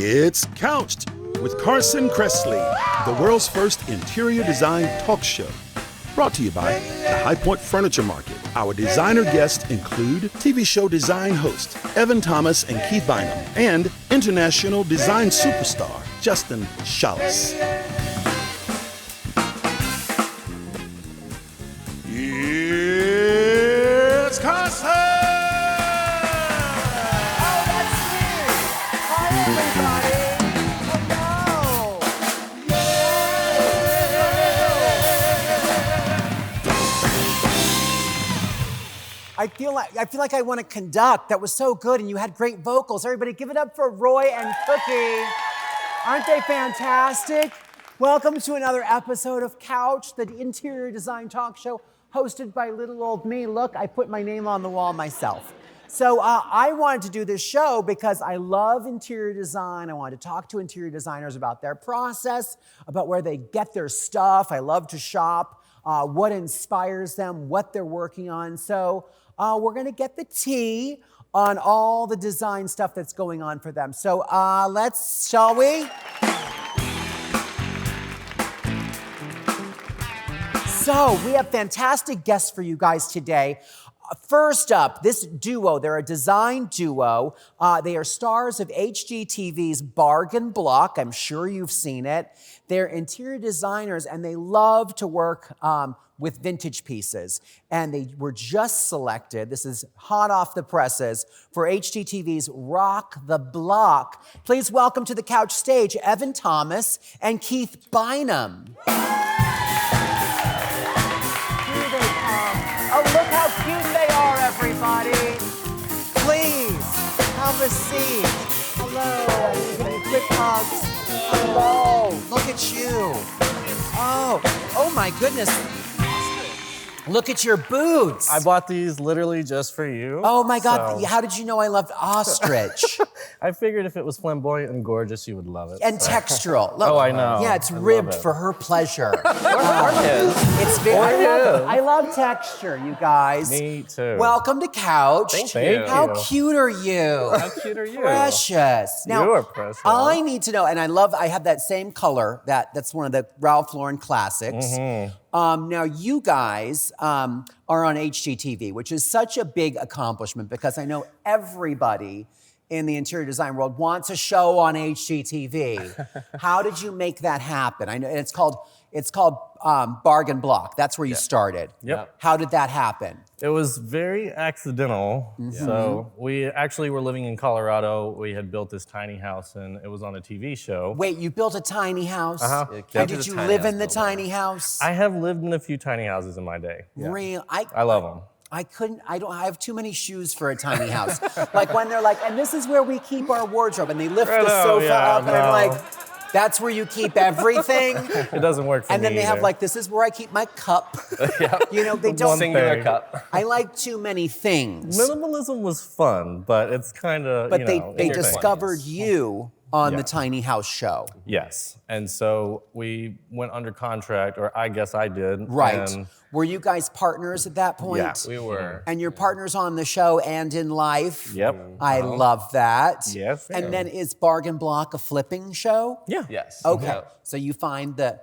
It's Couched with Carson Kressley, the world's first interior design talk show. Brought to you by the High Point Furniture Market. Our designer guests include TV show design host Evan Thomas and Keith Bynum and international design superstar Justin Shaulis. It's Carson! Oh, that's me! Hi, everybody! I feel like I want to conduct. That was so good, and you had great vocals. Everybody, give it up for Roy and Cookie. Aren't they fantastic? Welcome to another episode of Couch, the interior design talk show hosted by little old me. Look, I put my name on the wall myself. So I wanted to do this show because I love interior design. I wanted to talk to interior designers about their process, about where they get their stuff. I love to shop, what inspires them, what they're working on. So we're gonna get the tea on all the design stuff that's going on for them. So shall we? So we have fantastic guests for you guys today. First up, this duo, they're a design duo. They are stars of HGTV's Bargain Block. I'm sure you've seen it. They're interior designers and they love to work with vintage pieces. And they were just selected, this is hot off the presses, for HGTV's Rock the Block. Please welcome to the Couch stage, Evan Thomas and Keith Bynum. Oh, look how cute they are, everybody. Please, have a seat. Hello, quick hugs. Hello, look at you. Oh my goodness. Look at your boots. I bought these literally just for you. Oh my God, how did you know I loved ostrich? I figured if it was flamboyant and gorgeous, you would love it. And textural. Look, oh, I know. Yeah, it's ribbed for her pleasure. It's very. I love texture, you guys. Me too. Welcome to Couch. Thank you. How cute are you? How cute are you? Precious. Now, you are precious. I need to know, and I have that same color. That's one of the Ralph Lauren classics. Mm-hmm. Now, you guys are on HGTV, which is such a big accomplishment because I know everybody in the interior design world wants a show on HGTV. How did you make that happen? I know it's called Bargain Block. That's where you started. Yep. How did that happen? It was very accidental. Mm-hmm. So we actually were living in Colorado. We had built this tiny house and it was on a TV show. Wait, you built a tiny house? Uh-huh. And did you live in the tiny house? I have lived in a few tiny houses in my day. Yeah. Real? I love them. I have too many shoes for a tiny house. Like when they're like, and this is where we keep our wardrobe, and they lift the sofa up, and I'm like, that's where you keep everything? It doesn't work for me. And then they have like, this is where I keep my cup. You know, they don't. Singular cup. I like too many things. Minimalism was fun, but it's kind of, But they discovered you on the tiny house show. Yes, and so we went under contract, or I guess I did. Right. And were you guys partners at that point? Yeah, we were. And you're partners on the show and in life? Yep. I love that. Yes. And then is Bargain Block a flipping show? Yeah. Yes. Okay. Yep. So you find a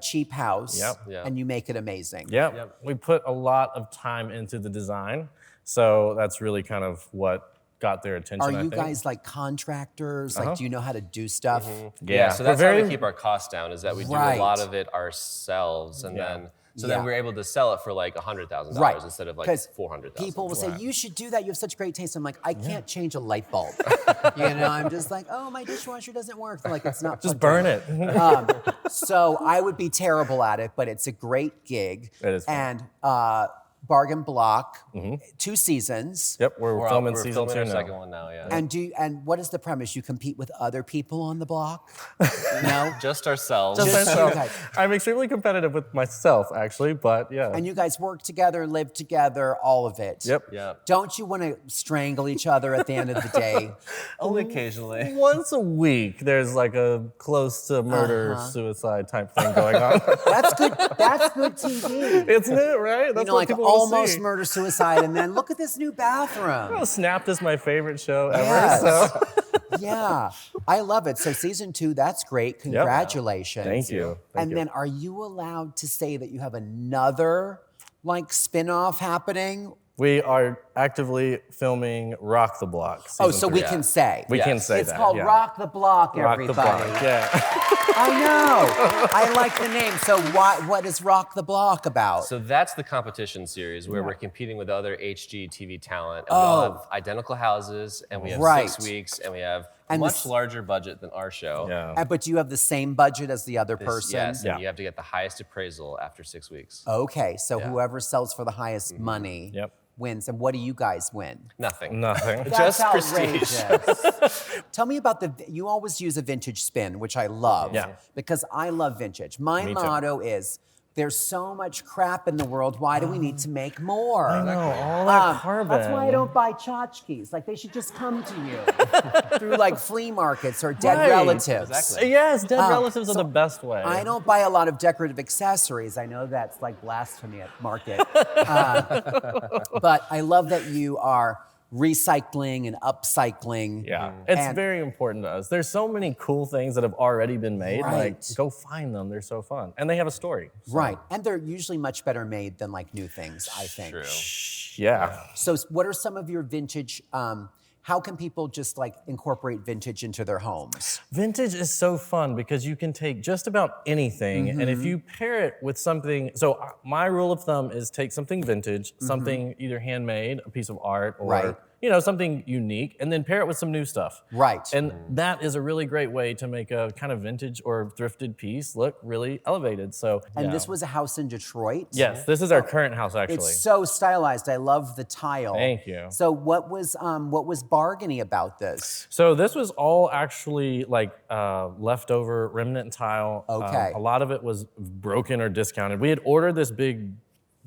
cheap house and you make it amazing. Yep. We put a lot of time into the design, so that's really kind of what got their attention. Are you guys like contractors? Like, do you know how to do stuff? Mm-hmm. Yeah. So that's how we keep our costs down, is that we do a lot of it ourselves, and then we're able to sell it for like $100,000 instead of like $400,000. People will say, you should do that. You have such great taste. I'm like, I can't change a light bulb. I'm just like, oh, my dishwasher doesn't work. They're like, it's not. Just burn it. So I would be terrible at it, but it's a great gig. It is fun. And Bargain Block, 2 seasons. Yep, we're filming season 2 our now. second one now, yeah. And what is the premise? You compete with other people on the block? No? Just ourselves. Just myself. I'm extremely competitive with myself, actually, but yeah. And you guys work together, live together, all of it. Yep. Don't you want to strangle each other at the end of the day? Only occasionally. Once a week, there's like a close to murder, suicide type thing going on. That's good TV. Isn't it, right? That's what people almost murder suicide, and then look at this new bathroom. Well, Snapped is my favorite show ever. Yes. So. Yeah, I love it. So season 2, that's great. Congratulations. Thank you. And then are you allowed to say that you have another like spin-off happening? We are actively filming Rock the Block. Oh, so 3. we can say. We can say it's that. It's called Rock the Block, Rock everybody. the Block, yeah. I know. I like the name. So what is Rock the Block about? So that's the competition series where we're competing with other HGTV talent. And we all have identical houses, and we have 6 weeks, and we have a much larger budget than our show. Yeah. But do you have the same budget as the other person? Yes, and you have to get the highest appraisal after 6 weeks. Okay, so whoever sells for the highest money wins. And what do you guys win? Nothing. That's Just prestige. Tell me about you always use a vintage spin, which I love. Yeah. Because I love vintage. My motto is, there's so much crap in the world, why do we need to make more? I know, all that carbon. That's why I don't buy tchotchkes. Like, they should just come to you through like flea markets or dead relatives. Exactly. Yes, dead relatives are the best way. I don't buy a lot of decorative accessories. I know that's like blasphemy at market. But I love that you are recycling and upcycling. Yeah, it's very important to us. There's so many cool things that have already been made. Like, go find them. They're so fun. And they have a story. So. Right, and they're usually much better made than like new things, I think. True. Yeah. So what are some of your vintage, how can people just like incorporate vintage into their homes? Vintage is so fun because you can take just about anything, and if you pair it with something, so my rule of thumb is take something vintage, something either handmade, a piece of art, or something unique, and then pair it with some new stuff. Right. And that is a really great way to make a kind of vintage or thrifted piece look really elevated. So. And this was a house in Detroit? Yes, this is our current house actually. It's so stylized. I love the tile. Thank you. So what was bargainy about this? So this was all actually like leftover remnant tile. Okay. A lot of it was broken or discounted. We had ordered this big,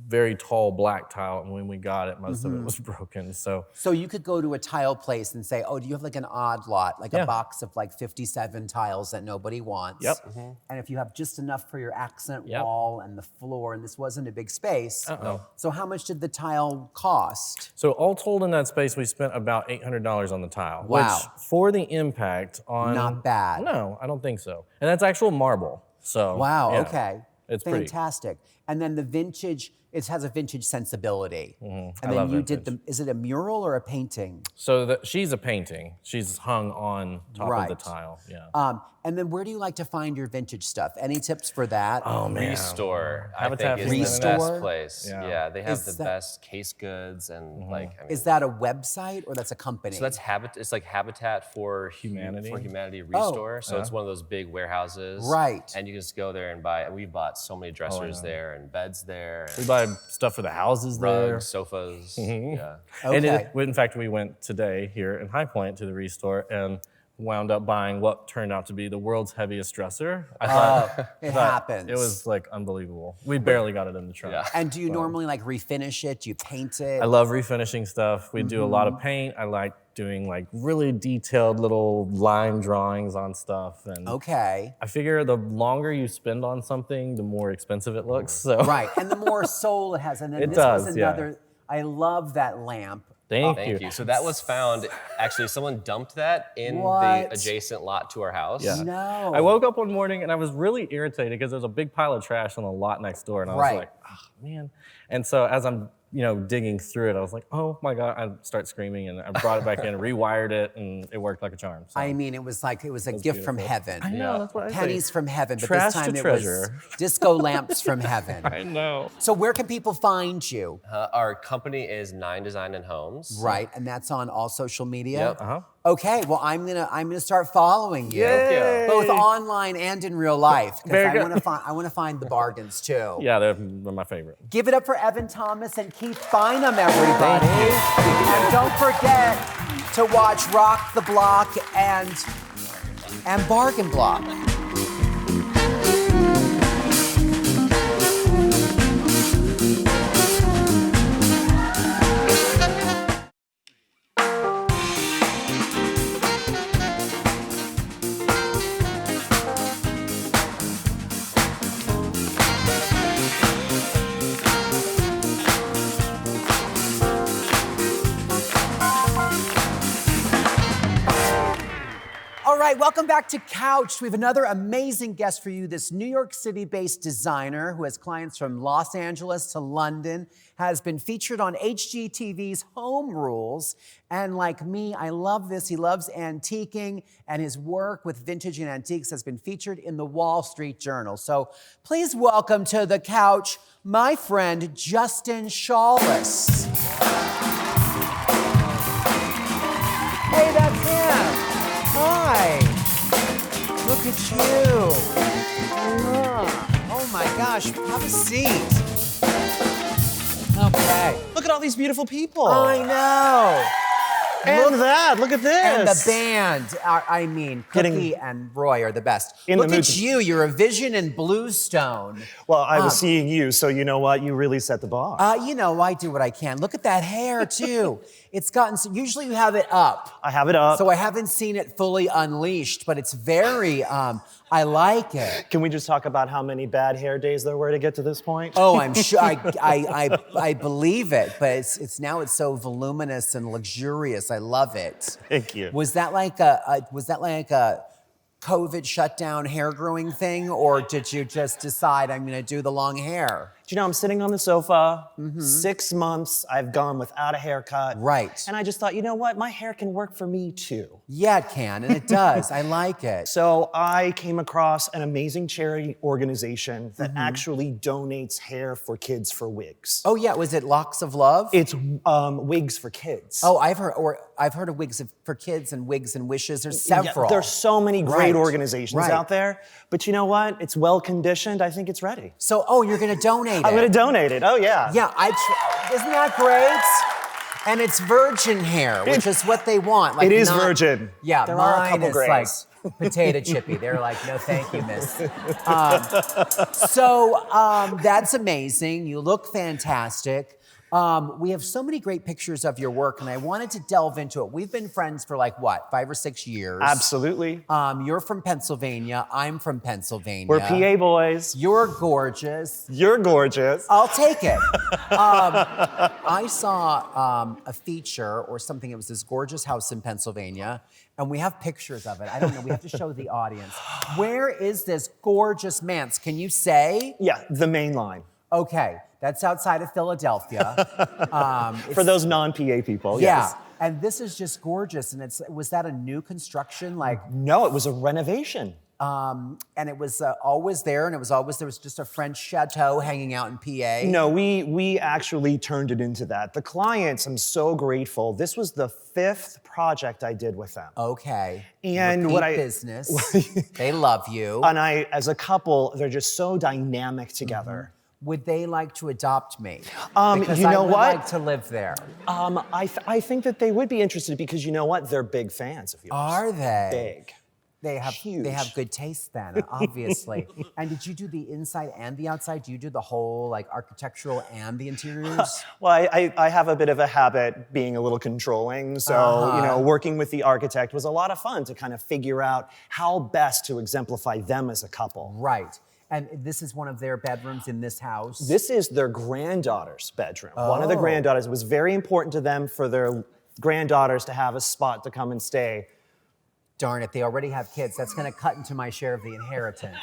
very tall black tile, and when we got it, most of it was broken. So you could go to a tile place and say, oh, do you have like an odd lot, like a box of like 57 tiles that nobody wants? Yep. And if you have just enough for your accent wall and the floor, and this wasn't a big space, so how much did the tile cost? So all told in that space, we spent about $800 on the tile. Wow. Which for the impact on... Not bad. No, I don't think so. And that's actual marble, so... Wow, yeah, okay. It's fantastic. And then the vintage, it has a vintage sensibility. And I then love you vintage. did is it a mural or a painting? So she's a painting. She's hung on top of the tile, yeah. And then where do you like to find your vintage stuff? Any tips for that? Oh, man. Restore, I Habitat think, is the Restore? best place. Yeah. Yeah, they have the best case goods and like, I mean, Is that a website or that's a company? so that's it's like Habitat for Humanity. Restore. So it's one of those big warehouses. Right. And you can just go there and buy, and we bought so many dressers there and beds there. We And buy stuff for the houses there. rugs, sofas. Yeah. And Okay. in fact, we went today here in High Point to the Restore and wound up buying what turned out to be the world's heaviest dresser. I thought it happens. it was like unbelievable. We barely got it in the trunk. Yeah. And do you normally like refinish it? Do you paint it? I love refinishing stuff. We do a lot of paint. I like doing like really detailed little line drawings on stuff. And Okay. I figure the longer you spend on something, the more expensive it looks. So Right, and the more soul it has. And then It this was does, yeah. another, I love that lamp. Thank Thank you. you. So that was found, actually someone dumped that in What? the adjacent lot to our house. Yeah. No. I woke up one morning and I was really irritated because there was a big pile of trash on the lot next door, and I was Right. like, oh man. And so as I'm digging through it, I was like, oh my God, I start screaming, and I brought it back in, rewired it, and it worked like a charm. So. I mean, it was a gift from heaven. I know, that's what I say. Pennies from heaven, but Trash this time to it treasure. was disco lamps from heaven. I know. So where can people find you? Our company is 9 Design and Homes. Right, and that's on all social media? Yep. Uh-huh. Okay, well, I'm gonna start following you, Yay! both online and in real life, because Very I good. want to find the bargains too. Yeah, they're my favorite. Give it up for Evan Thomas and Keith Bynum, everybody. And don't forget to watch Rock the Block and Bargain Block. right, welcome back to Couch. We have another amazing guest for you. This New York City-based designer who has clients from Los Angeles to London, has been featured on HGTV's Home Rules. And like me, I love this. He loves antiquing, and his work with vintage and antiques has been featured in the Wall Street Journal. So please welcome to the Couch, my friend, Justin Shaulis. Hey, that's him. Hi. Look at you. Oh my gosh, have a seat. Okay. Look at all these beautiful people. I know. Look at this. And the band, Cookie and Roy are the best. Look at you, you're a Vision in Bluestone. Well, I was seeing you, so you know what? You really set the bar. I do what I can. Look at that hair, too. It's gotten, usually you have it up. I have it up. So I haven't seen it fully unleashed, but it's very, I like it. Can we just talk about how many bad hair days there were to get to this point? Oh, I'm sure, I believe it, but it's now it's so voluminous and luxurious. I love it. Thank you. Was that like a COVID shutdown hair growing thing, or did you just decide I'm gonna do the long hair? Do you know, I'm sitting on the sofa, 6 months, I've gone without a haircut. Right. And I just thought, you know what? My hair can work for me too. Yeah, it can, and it does. I like it. So I came across an amazing charity organization that actually donates hair for kids for wigs. Oh yeah, was it Locks of Love? It's wigs for kids. Oh, I've heard of wigs for kids and wigs and wishes. There's several. Yeah, there's so many great organizations out there. But you know what? It's well conditioned. I think it's ready. So, you're gonna donate it. I'm gonna donate it. Oh yeah. Yeah, isn't that great? And it's virgin hair, which is what they want. Like it is virgin. Yeah, there mine are a couple is grays. Like potato chippy. They're like, no, thank you, miss. That's amazing. You look fantastic. We have so many great pictures of your work, and I wanted to delve into it. We've been friends for 5 or 6 years. Absolutely. You're from Pennsylvania. I'm from Pennsylvania. We're PA boys. You're gorgeous. You're gorgeous. I'll take it. I saw a feature or something. It was this gorgeous house in Pennsylvania, and we have pictures of it. I don't know. We have to show the audience. Where is this gorgeous manse? Can you say? Yeah, the main line. Okay. That's outside of Philadelphia. For those non-PA people, yeah. yes. And this is just gorgeous. And was that a new construction? No, it was a renovation. And it was always there, and there was just a French chateau hanging out in PA. No, we actually turned it into that. The clients, I'm so grateful. This was the 5th project I did with them. Okay. And Repeat business. They love you. And as a couple, they're just so dynamic together. Would they like to adopt me? Because I would like to live there. I think that they would be interested because you know what? They're big fans of yours. Are they? Big. They have Huge. They have good taste then, obviously. And did you do the inside and the outside? Do you do the whole architectural and the interiors? Well, I have a bit of a habit being a little controlling, so working with the architect was a lot of fun to kind of figure out how best to exemplify them as a couple. Right. And this is one of their bedrooms in this house? This is their granddaughter's bedroom. One of the granddaughters. It was very important to them for their granddaughters to have a spot to come and stay. Darn it, they already have kids. That's gonna cut into my share of the inheritance.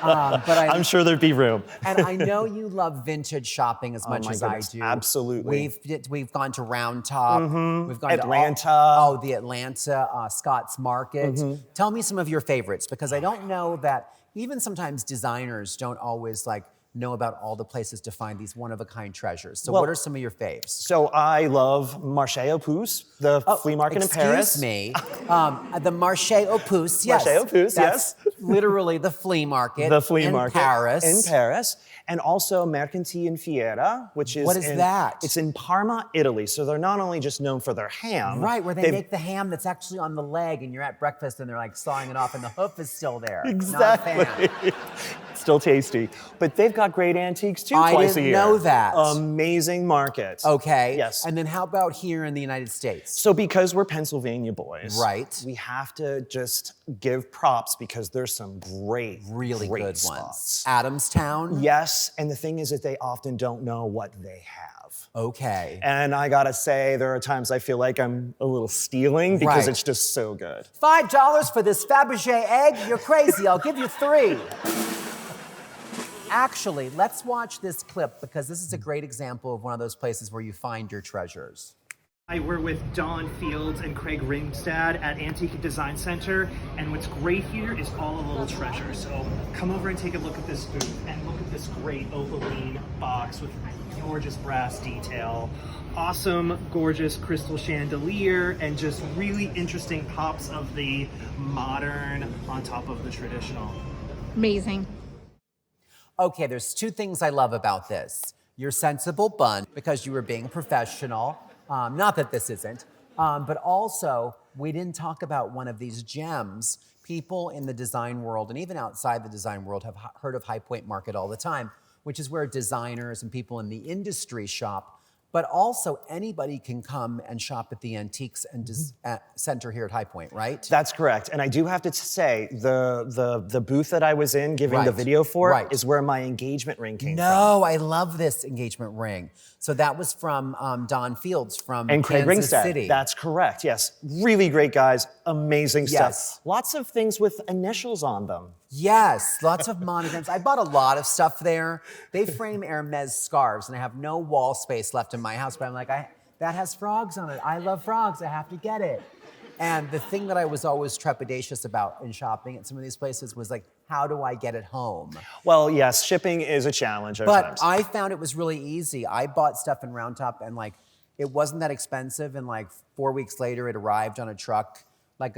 I'm sure there'd be room. And I know you love vintage shopping as much as I do. Absolutely. We've gone to Round Top. We've gone Atlanta. to the Atlanta Scott's Market. Tell me some of your favorites, because I don't know that even sometimes designers don't always know about all the places to find these one-of-a-kind treasures. So what are some of your faves? So I love Marché aux Puces, the flea market in Paris. Excuse me. The Marché aux Puces, yes. Marché aux Puces, yes. Literally the flea market. The flea market. Paris. In Paris. And also Mercanti in Fiera, which is What is that? It's in Parma, Italy. So they're not only just known for their ham. Right, where they make the ham that's actually on the leg, and you're at breakfast and they're sawing it off and the hoof is still there. Exactly. Not a fan. Still tasty. But they've got great antiques too, twice a year. I didn't know that. Amazing market. Okay. Yes. And then how about here in the United States? So because we're Pennsylvania boys, right, we have to just give props because there's some really good spots. ones. Adamstown? Yes. Yes, and the thing is that they often don't know what they have. Okay. And I gotta say, there are times I feel like I'm a little stealing because it's just so good. $5 for this Fabergé egg? You're crazy, I'll give you 3. Actually, let's watch this clip because this is a great example of one of those places where you find your treasures. We're with Don Fields and Craig Ringstad at Antique Design Center, and what's great here is all the little treasures. So come over and take a look at this booth, and look at this great opaline box with gorgeous brass detail, awesome, gorgeous crystal chandelier, and just really interesting pops of the modern on top of the traditional. Amazing. Okay, there's 2 things I love about this. Your sensible bun, because you were being professional. Not that this isn't, but also we didn't talk about one of these gems. People in the design world and even outside the design world have heard of High Point Market all the time, which is where designers and people in the industry shop, but also anybody can come and shop at the Antiques and Center here at High Point, right? That's correct. And I do have to say, the booth that I was in giving the video for is where my engagement ring came from. No, I love this engagement ring. So that was from Don Fields from and Craig Kansas Ringstad. City. That's correct, yes. Really great guys, amazing stuff. Lots of things with initials on them. Yes, lots of monograms. I bought a lot of stuff there. They frame Hermes scarves, and I have no wall space left in my house, but I'm like, that has frogs on it. I love frogs, I have to get it. And the thing that I was always trepidatious about in shopping at some of these places was like, how do I get it home? Well, yes, shipping is a challenge at But times. I found it was really easy. I bought stuff in Round Top, and like, it wasn't that expensive, and like 4 weeks later, it arrived on a truck, like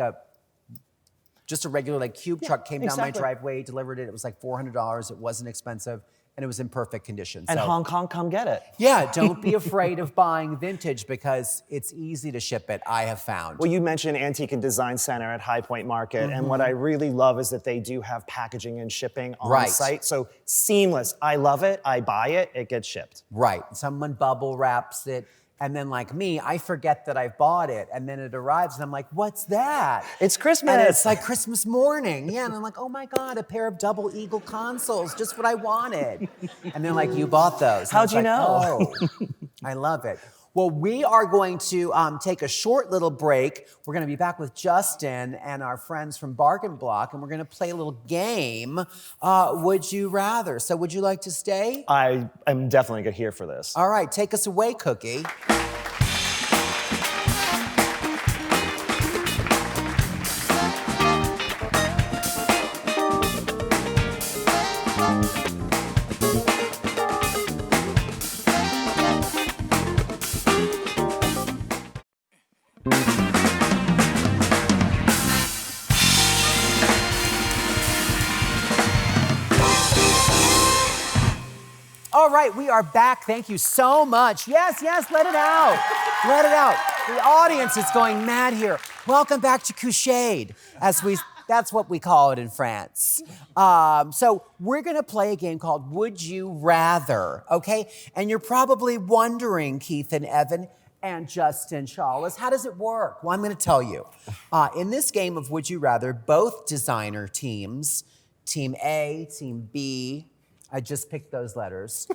just a regular like cube truck came down my driveway, delivered it. It was like $400. It wasn't expensive, and it was in perfect condition. And so, Hong Kong, come get it. Yeah, don't be afraid of buying vintage because it's easy to ship it, I have found. Well, you mentioned Antique and Design Center at High Point Market, and what I really love is that they do have packaging and shipping on site. So seamless. I love it. I buy it. It gets shipped. Right. Someone bubble wraps it. And then like me, I forget that I've bought it, and then it arrives, and I'm like, what's that? It's Christmas. And it's like Christmas morning. Yeah, and I'm like, oh my God, a pair of double eagle consoles, just what I wanted. And they're like, you bought those. How'd you know? Oh, I love it. Well, we are going to take a short little break. We're going to be back with Justin and our friends from Bargain Block, and we're going to play a little game, Would You Rather. So would you like to stay? I am definitely here for this. All right, take us away, Cookie. All right, we are back. Thank you so much. Yes, let it out. Let it out. The audience is going mad here. Welcome back to Couchade, that's what we call it in France. So we're gonna play a game called Would You Rather, okay? And you're probably wondering, Keith and Evan and Justin Shaulis, how does it work? Well, I'm gonna tell you. In this game of Would You Rather, both designer teams, Team A, Team B, I just picked those letters,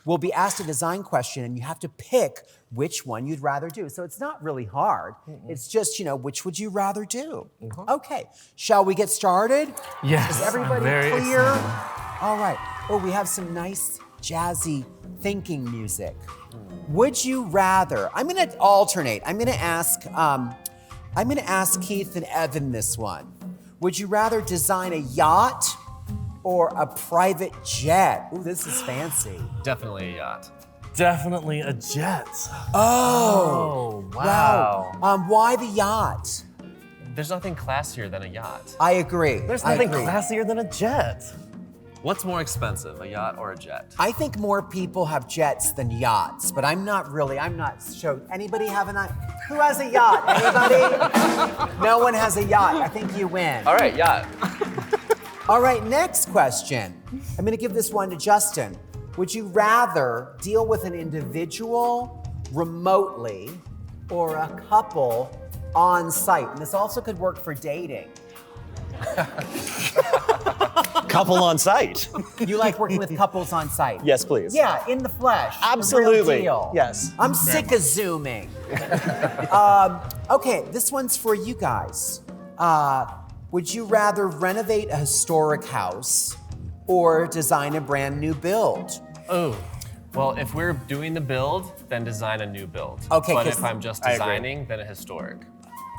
will be asked a design question, and you have to pick which one you'd rather do. So it's not really hard. It's just, which would you rather do? Okay, shall we get started? Yes, Is everybody I'm very clear? excited. All right. Oh, we have some nice jazzy thinking music. Would you rather? I'm gonna alternate. I'm gonna ask Keith and Evan this one. Would you rather design a yacht or a private jet? Ooh, this is fancy. Definitely a yacht. Definitely a jet. Oh, wow. Why the yacht? There's nothing classier than a yacht. I agree. There's nothing classier than a jet. What's more expensive, a yacht or a jet? I think more people have jets than yachts, but I'm not sure. Anybody have who has a yacht? Anybody? No one has a yacht. I think you win. All right, yacht. All right, next question. I'm gonna give this one to Justin. Would you rather deal with an individual remotely or a couple on site? And this also could work for dating. Couple on site. You like working with couples on site? Yes, please. Yeah, in the flesh. Absolutely. The real deal. Yes. I'm sick of zooming. Okay, this one's for you guys. Would you rather renovate a historic house or design a brand new build? Oh, well, if we're doing the build, then design a new build. Okay, But 'cause if I'm just I agree. designing, then a historic.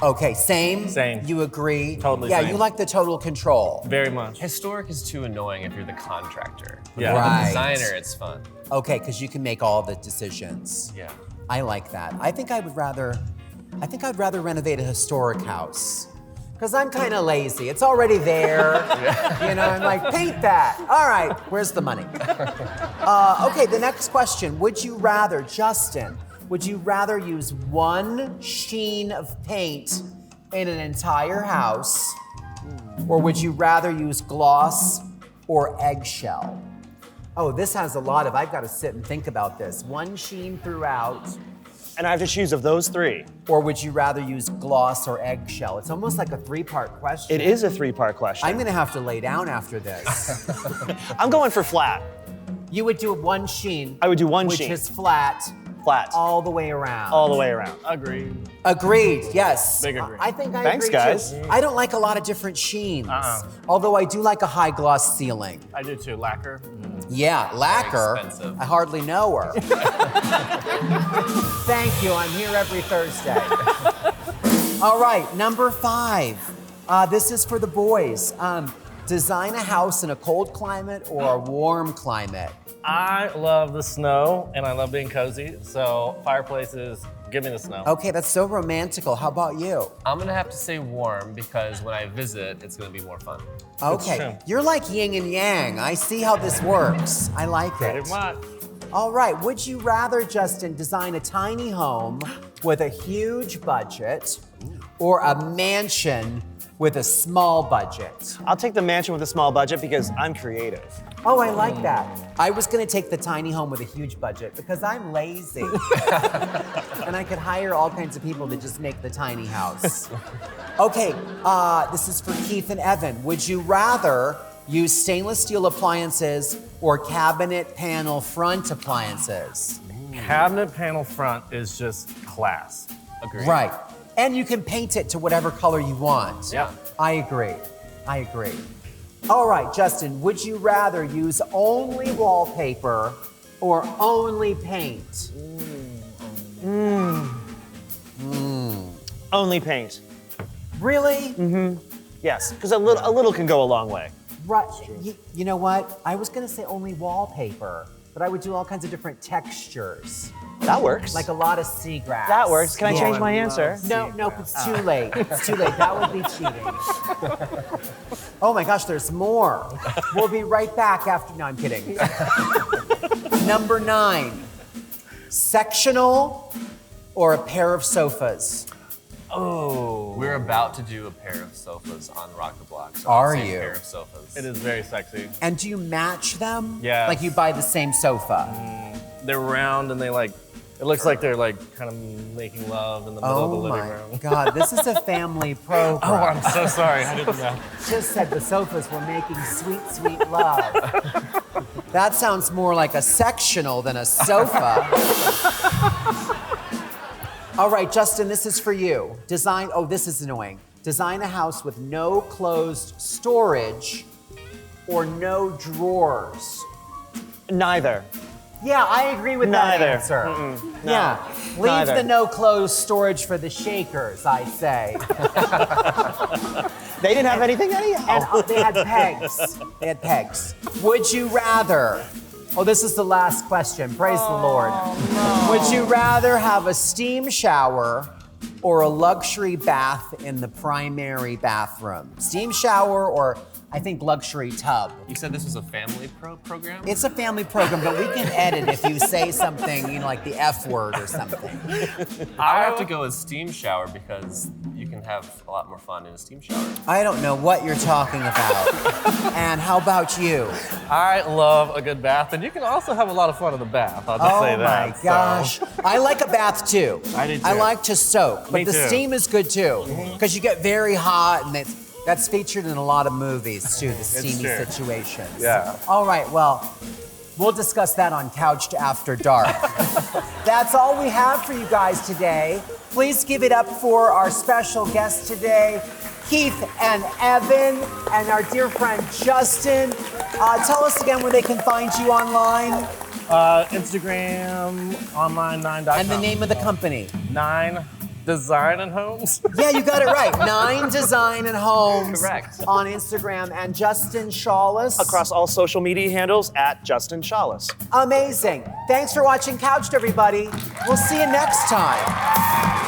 Okay, same? Same. You agree? Totally Yeah, same. you like the total control. Very much. Historic is too annoying if you're the contractor. But Yeah. if you're Right. the designer, it's fun. Okay, because you can make all the decisions. Yeah. I like that. I think I'd rather renovate a historic house. Because I'm kind of lazy. It's already there. You know, I'm like, paint that. All right, where's the money? Okay, the next question. Would you rather, Justin, would you rather use one sheen of paint in an entire house, or would you rather use gloss or eggshell? Oh, this has a lot of, I've got to sit and think about this. One sheen throughout, And I have to choose of those three. or would you rather use gloss or eggshell? It's almost like a three-part question. It is a three-part question. I'm gonna have to lay down after this. I'm going for flat. You would do one sheen. I would do one which sheen. is flat Flat. all the way around. All the way around. Agreed. Agreed, yes. Big agree. I think I Thanks, agree guys. too. I don't like a lot of different sheens. Uh-uh. Although I do like a high gloss ceiling. I do too. Lacquer. Yeah, lacquer. expensive. I hardly know her. Thank you, I'm here every Thursday. All right, number 5. This is for the boys. Design a house in a cold climate or a warm climate. I love the snow and I love being cozy. So fireplaces, give me the snow. Okay, that's so romantical. How about you? I'm gonna have to say warm because when I visit, it's gonna be more fun. Okay, true. you're like yin and yang. I see how this works. I like it. Pretty much. All right, would you rather, Justin, design a tiny home with a huge budget or a mansion with a small budget? I'll take the mansion with a small budget because I'm creative. Oh, I like that. I was gonna take the tiny home with a huge budget because I'm lazy. And I could hire all kinds of people to just make the tiny house. Okay, this is for Keith and Evan. Would you rather use stainless steel appliances or cabinet panel front appliances? Cabinet panel front is just class. Agreed. Right. And you can paint it to whatever color you want. Yeah. I agree. I agree. All right, Justin, would you rather use only wallpaper or only paint? Only paint. Really? Yes, because a little can go a long way. Right. You know what? I was gonna say only wallpaper, but I would do all kinds of different textures, That works. like a lot of seagrass. That works. Can I Yeah. change my answer? No, it's too late. It's too late. That would be cheating. Oh my gosh, there's more. We'll be right back after. No, I'm kidding. Number 9, sectional or a pair of sofas? Oh. We're about to do a pair of sofas on Rock the Block. So Are I'll say you? A pair of sofas. It is very sexy. And do you match them? Yes. Like you buy the same sofa? They're round and they like, it looks like they're like kind of making love in the middle of the Oh living my room. God, this is a family program. Oh, I'm so sorry. I didn't know. Just said the sofas were making sweet, sweet love. That sounds more like a sectional than a sofa. All right, Justin, this is for you. This is annoying. Design a house with no closed storage or no drawers. Neither. Yeah, I agree with Neither. that answer. No. Yeah, leave Neither. the no closed storage for the shakers, I say. They didn't have anything anyhow. And they had pegs. They had pegs. Would you rather? Oh, this is the last question. Praise the Lord. No. Would you rather have a steam shower or a luxury bath in the primary bathroom? Steam shower or, I think, luxury tub. You said this was a family program? It's a family program, but we can edit if you say something, like the F word or something. I have to go with steam shower because you can have a lot more fun in a steam shower. I don't know what you're talking about. And how about you? I love a good bath, and you can also have a lot of fun in the bath. I'll just say Oh that. my gosh. I like a bath too. I do too. I like to soak, but Me the too. steam is good too. Because you get very hot and it's That's featured in a lot of movies too, the steamy situations. Yeah. All right, well, we'll discuss that on Couched After Dark. That's all we have for you guys today. Please give it up for our special guests today, Keith and Evan, and our dear friend Justin. Tell us again where they can find you online. Instagram, online9.com. And the name of the company. 9 Design and Homes. Yeah, you got it right. 9 Design and Homes. Correct. On Instagram. And Justin Shaulis. Across all social media handles at Justin Shaulis. Amazing. Thanks for watching Couched, everybody. We'll see you next time.